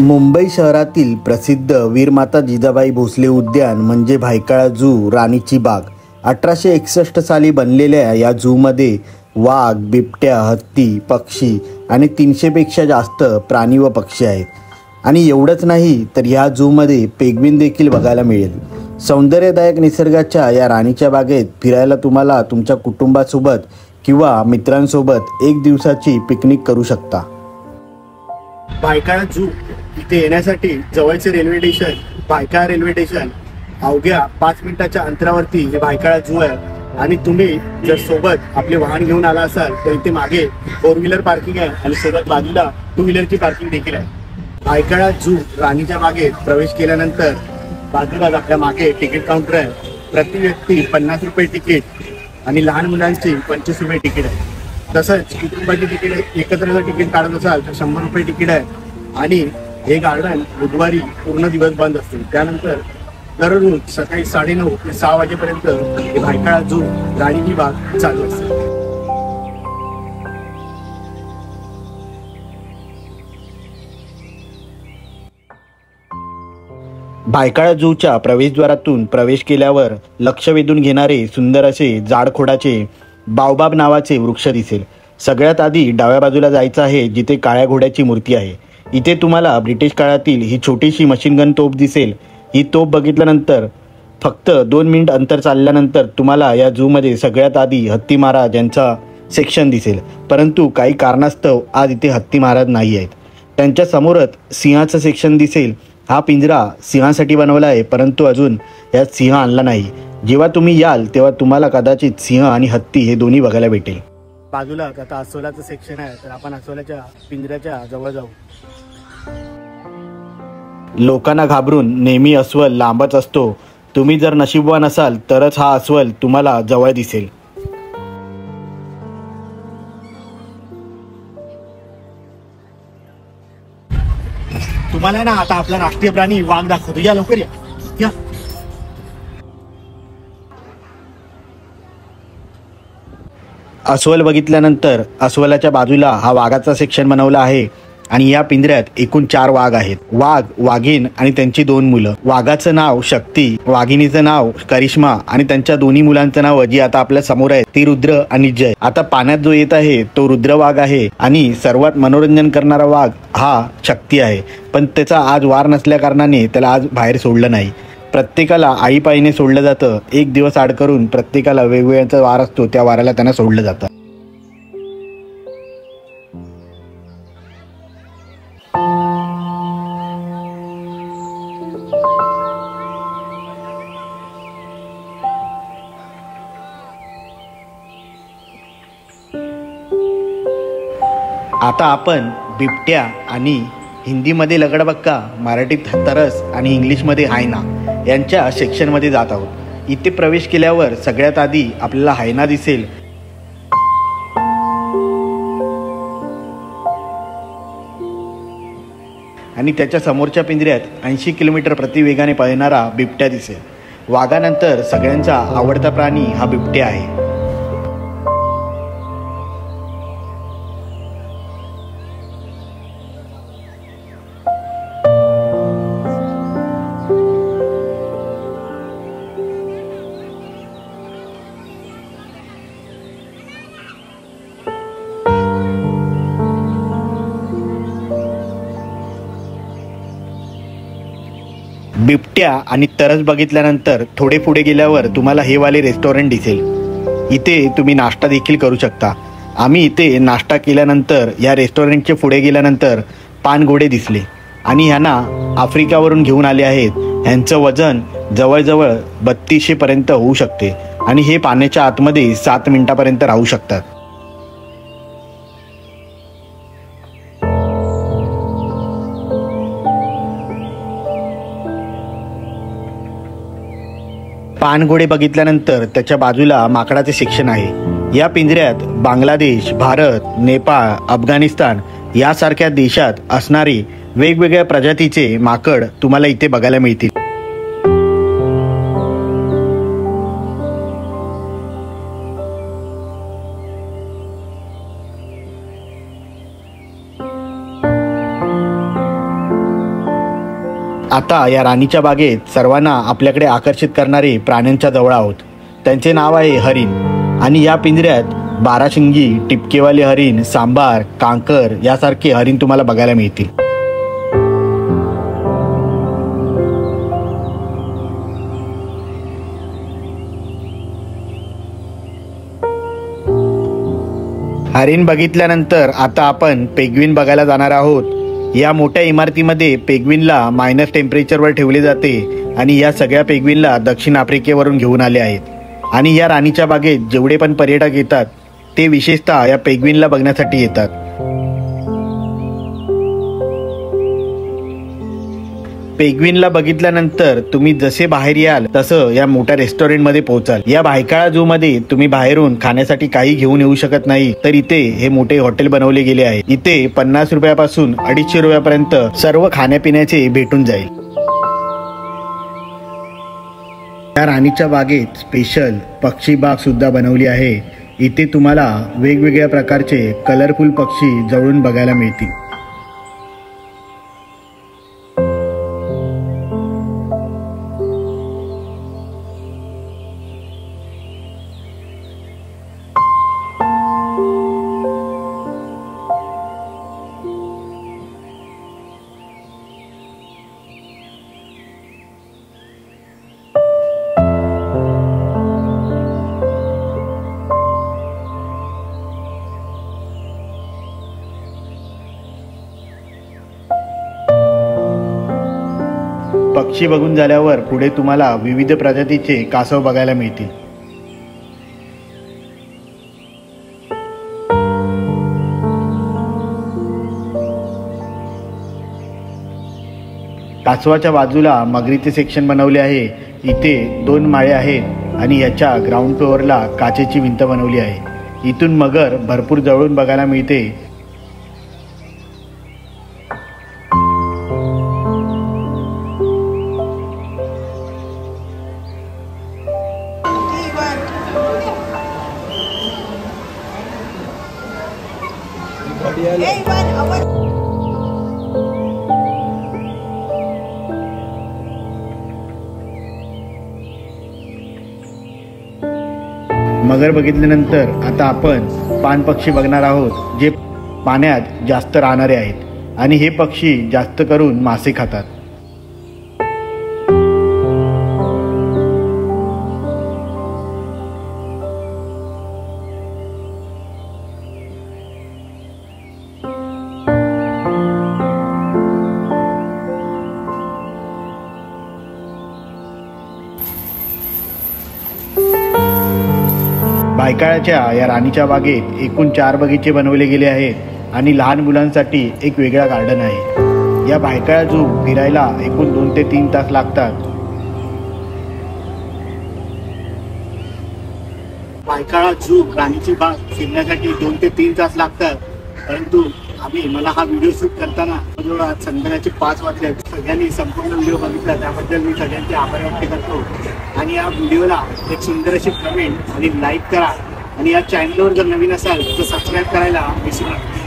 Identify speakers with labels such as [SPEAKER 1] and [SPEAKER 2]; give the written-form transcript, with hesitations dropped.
[SPEAKER 1] मुंबई शहरातील प्रसिद्ध वीरमाता जिजाबाई भोसले उद्यान म्हणजे भायखळा झू राणीची बाग 1861 साली बनलेल्या या झूमध्ये वाघ, बिबट्या, हत्ती, पक्षी आणि 300पेक्षा जास्त प्राणी व पक्षी आहेत. आणि एवढंच नाही तर या झूमध्ये पेंग्विन देखील बघायला मिळेल. सौंदर्यदायक निसर्गाच्या या राणीच्या बागेत फिरायला तुम्हाला तुमच्या कुटुंबासोबत किंवा मित्रांसोबत एक दिवसाची पिकनिक करू शकता.
[SPEAKER 2] भायखळा झू इथे येण्यासाठी जवळचे railway station Byculla railway station अवघ्या 5 मिनिटाच्या अंतरावरती हे भायखळा झू आहे. आणि तुम्ही जर सोबत आपले वाहन घेऊन आला असाल तर इथे मागे 4 व्हीलर पार्किंग आहे आणि सोबत बाजूला 2 व्हीलरची पार्किंग देखील आहे. भायखळा झू राणीच्या बागेत प्रवेश केल्यानंतर बाजूला आपल्या मागे तिकीट काउंटर आहे. प्रति व्यक्ती 50 रुपये तिकीट आणि लहान मुलांची 25 रुपये तिकीट आहे. तसंच कुटुंबाची तिकीट एकत्र जर तिकीट काढत असाल तर 100 रुपये तिकीट आहे. आणि हे गार्डन बुधवारी पूर्ण दिवस बंद असते. त्यानंतर दररोज सकाळी 9:30 ते 6 वाजेपर्यंत हे भायखळा झू राणीची बाग चालू असते.
[SPEAKER 1] भायखळा झूच्या प्रवेशद्वारातून प्रवेश केल्यावर लक्ष वेधून घेणारे सुंदर असे जाडखोडाचे बाओबाब नावाचे वृक्ष दिसेल. सगळ्यात आधी डाव्या बाजूला जायचं आहे जिथे काळ्या घोड्याची मूर्ती आहे. इथे तुम्हाला ब्रिटिश काळातील ही छोटीशी मशीनगन तोफ दिसेल. ही तोफ बघितल्यानंतर फक्त 2 मिनिट अंतर चालल्यानंतर तुम्हाला या झूमध्ये सगळ्यात आधी हत्ती महाराज यांचा सेक्शन दिसेल. परंतु काही कारणास्तव आज इथे हत्ती महाराज नाही आहेत. त्यांच्या समोरच सिंहाचं सेक्शन दिसेल. हा पिंजरा सिंहासाठी बनवला आहे परंतु अजून यात सिंह आणला नाही. जेव्हा तुम्ही याल तेव्हा तुम्हाला कदाचित सिंह आणि हत्ती हे दोन्ही बघायला भेटेल.
[SPEAKER 2] बाजूला आता अस्वलाचं सेक्शन आहे तर आपण अस्वलाच्या पिंजऱ्याच्या जवळ जाऊ.
[SPEAKER 1] लोकांना घाबरून नेहमी अस्वल लांबच असतो. तुम्ही जर नशीबवान असाल तरच हा अस्वल तुम्हाला जवळ दिसेल.
[SPEAKER 2] तुम्हाला ना आता आपला राष्ट्रीय प्राणी वाघ दाखवतो. या लवकर या.
[SPEAKER 1] अस्वल बघितल्यानंतर अस्वलाच्या बाजूला हा वाघाचा सेक्शन बनवला आहे. आणि या पिंजऱ्यात एकूण 4 वाघ आहेत. वाघ, वाघीण आणि त्यांची 2 मुलं. वाघाचं नाव शक्ती, वाघिणीचं नाव करिश्मा आणि त्यांच्या दोन्ही मुलांचं नाव जी आता आपल्या समोर आहे ती रुद्र आणि जय. आता पाण्यात जो येत आहे तो रुद्र वाघ आहे आणि सर्वात मनोरंजन करणारा वाघ हा शक्ती आहे. पण त्याचा आज वार नसल्या कारणाने त्याला आज बाहेर सोडलं नाही. प्रत्येकाला आळीपाळीने सोडलं जातं. एक दिवस आड करून प्रत्येकाला वेगवेगळ्याचा वार असतो. त्या वाराला त्यांना सोडलं जातं. आता आपण बिबट्या आणि हिंदीमध्ये लगडबक्का, मराठीत तरस आणि इंग्लिशमध्ये हायना यांच्या सेक्शनमध्ये जात आहोत. इथे प्रवेश केल्यावर सगळ्यात आधी आपल्याला हायना दिसेल. आणि त्याच्या समोरच्या पिंजऱ्यात 80 किलोमीटर प्रति वेगाने पळणारा बिबट्या दिसेल. वाघानंतर सगळ्यांचा आवडता प्राणी हा बिबट्या आहे. बिबट्या आणि तरस बघितल्यानंतर थोडे पुढे गेल्यावर तुम्हाला हे वाले रेस्टॉरंट दिसेल. इथे तुम्ही नाश्ता देखील करू शकता. आम्ही इथे नाश्ता केल्यानंतर या रेस्टॉरंटच्या पुढे गेल्यानंतर पानघोडे दिसले आणि ह्यांना आफ्रिकावरून घेऊन आले आहेत. ह्यांचं वजन जवळजवळ 3200 पर्यंत होऊ शकते आणि हे पाण्याच्या आतमध्ये 7 मिनिटापर्यंत राहू शकतात. पानघोडे बघितल्यानंतर त्याच्या बाजूला माकडाचे सेक्शन आहे. या पिंजऱ्यात बांगलादेश, भारत, नेपाळ, अफगाणिस्तान यासारख्या देशात असणारे वेगवेगळ्या प्रजातीचे माकड तुम्हाला इथे बघायला मिळतील. आता या राणीच्या बागेत सर्वांना आपल्याकडे आकर्षित करणारे प्राण्यांच्या जवळ आहोत. त्यांचे नाव आहे हरिण. आणि या पिंजऱ्यात बाराशिंगी, टिपकेवाले हरिण, सांबार, कांकर यासारखे हरिण तुम्हाला बघायला मिळतील. हरिण बघितल्यानंतर आता आपण पेंग्विन बघायला जाणार आहोत. या मोठ्या इमारतीमध्ये पेंग्विनला मायनस टेम्परेचरवर ठेवले जाते आणि या सगळ्या पेंग्विनला दक्षिण आफ्रिकेवरून घेऊन आले आहेत. आणि या राणीच्या बागेत जेवढे पण पर्यटक येतात ते विशेषतः या पेंग्विनला बघण्यासाठी येतात. पेंग्विनला बघितल्यानंतर तुम्ही जसे बाहेर याल तसं या मोठ्या रेस्टॉरंटमध्ये पोहोचाल. या भायखळा झू मध्ये तुम्ही बाहेरून खाण्यासाठी काही घेऊन येऊ शकत नाही, तर इथे हे मोठे हॉटेल बनवले गेले आहे. इथे 50 रुपयापासून 250 रुपयापर्यंत सर्व खाण्यापिण्याचे भेटून जाईल. या राणीच्या बागेत स्पेशल पक्षी बाग सुद्धा बनवली आहे. इथे तुम्हाला वेगवेगळ्या प्रकारचे कलरफुल पक्षी जवळून बघायला मिळतील. पक्षी बघून झाल्यावर पुढे तुम्हाला विविध प्रजातीचे कासव बघायला मिळतील. कासवाच्या बाजूला मगरीचे सेक्शन बनवले आहे. इथे 2 माळे आहेत आणि याच्या ग्राउंड फ्लोअरला काचेची भिंत बनवली आहे. इथून मगर भरपूर जवळून बघायला मिळते. मगर बघितल्यानंतर आता आपण पान पक्षी बघणार आहोत, जे पाण्यात जास्त राहणारे आहेत आणि हे पक्षी जास्त करून मासे खातात. भायखळ्याच्या या राणीच्या बागेत एकूण 4 बगीचे बनवले गेले आहेत आणि लहान मुलांसाठी एक वेगळा गार्डन आहे. या भायखळा झू फिरायला एकूण 2 ते 3 तास लागतात.
[SPEAKER 2] भायखळा झू राणीची बाग फिरण्यासाठी 2 ते 3 तास लागतात, परंतु मला हा व्हिडिओ शूट करताना जवळ संध्याकाळचे 5 वाजले. सगळ्यांनी संपूर्ण व्हिडिओ बघितला त्याबद्दल मी सगळ्यांचे आभार व्यक्त करतो. आणि या व्हिडिओला एक सुंदर अशी कमेंट आणि लाईक करा आणि या चॅनलवर जर नवीन असाल तर सबस्क्राईब करायला विसरू नका.